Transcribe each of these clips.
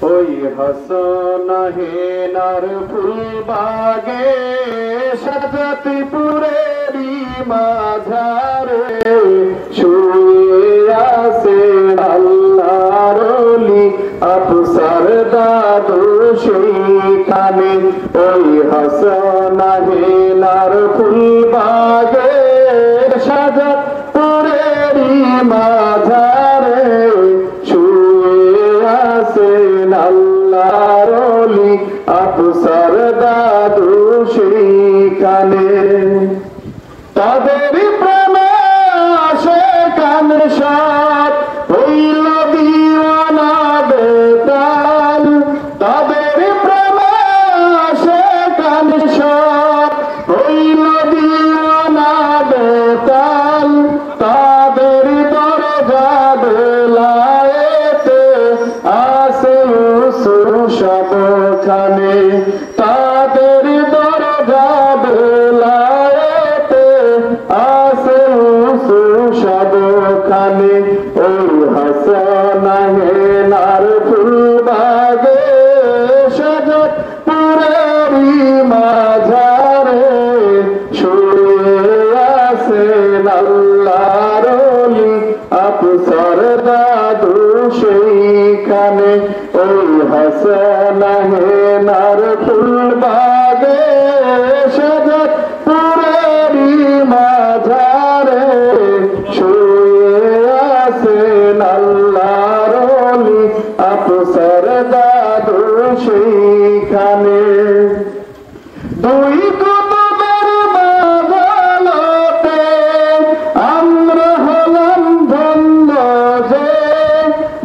ওই হাসানাহেনার ফুলবাগে সাজাতিপুরেরই মাঝারে শুয়ে আছেন আল্লাহর ওলি আফসার দাদু সেইখানে। ওই হাসানাহেনার ফুলবাগে সাজাতিপুরেরই মাঝারে আল্লাহর ওলি আফসার দাদু সেইখানে। তাদের প্রেমে আসে কান সাত হইল দিওয়ানা বেতাল। তাদের প্রেমে আসে কান সাত হইল দিওয়ানা বেতাল। তাদের দরজা বেলায়েতে আসে সবখানে। তাদের দরজা বেলায়েতে আসে সবখানে। ওই হাসানাহেনার ফুলবাগে সাজাতপুরেরই মাঝারে শুয়ে আছেন আল্লাহর ওলি আফসার দাদু সেইখানে। ওই হাসানাহেনার ফুলবাগে সাজাতপুরেরই মাঝারে শুয়ে আছেন আল্লাহর ওলি আফসার দাদু সেইখানে। দুই কুতুবের বাদলতে আমরা হলাম ধন্য যে।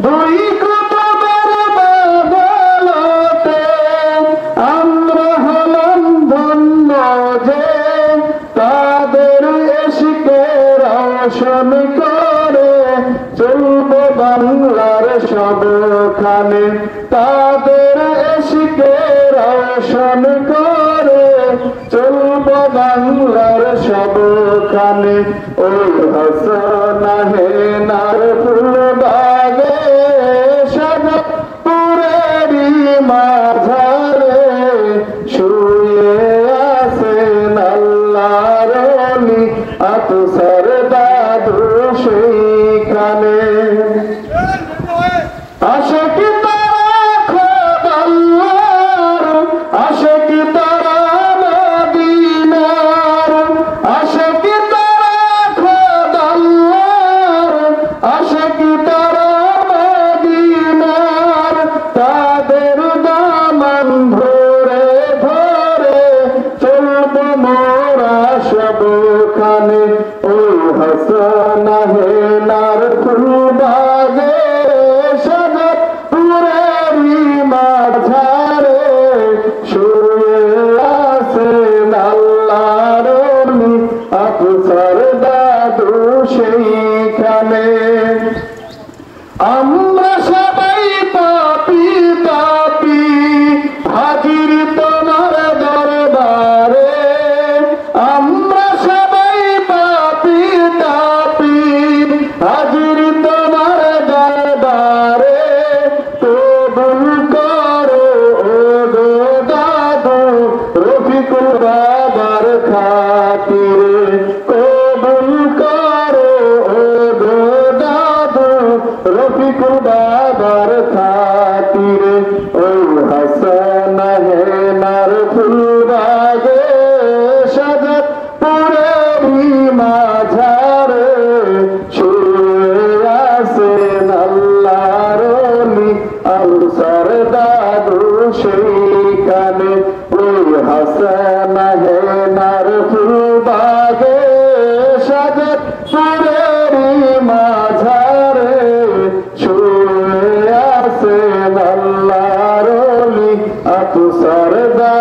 দুই কুতুবের বাদলতে আমরা হলাম ধন্য যে। তাদের ইশকে রওশন করে চলব বাংলার সবখানে। তাদের ইশকে রওশন করে চলব বাংলার সবখানে। ওই হাসানাহেনার ফুলবাগে সাজাতপুরেরই মাঝারে শুয়ে আছেন আল্লাহর ওলি আফসার দাদু সেইখানে। আশিকি তারা খোদাল্লাহর, আশিকি তারা মদিনার। আশিকি তারা খোদাল্লাহর, আশিকি তারা মদিনার। তাদের দামান ধরে ধরে চলব মোরা সবখানে। ওই হাসানাহেনার ফুলবাগে সাজাতপুরেরই মাঝারে শুয়ে আছেন আল্লাহর ওলি আফসার দাদু সেইখানে। আমরা সবাই পাপী তাপী হাজির তোমার দরবারে। আমরা সবাই পাপী তাপী হাজির তোমার দরবারে। কবুল করো ও গো দাদু রফিকুল বাবার খাতিরে। কবুল করো ও গো দাদু রফিকুল বাবার খাতিরে। ওই হাসানাহেনার ফুলবাগে সাজাতপুরেরই মাঝারে শুয়ে আছেন আল্লাহর ওলি আফসার দাদু সেইখানে। ওই হাসানাহেনার ফুলবাগে সাজাতপুরেরই মাঝারে শুয়ে আছেন আল্লাহর ওলি আফসার দাদু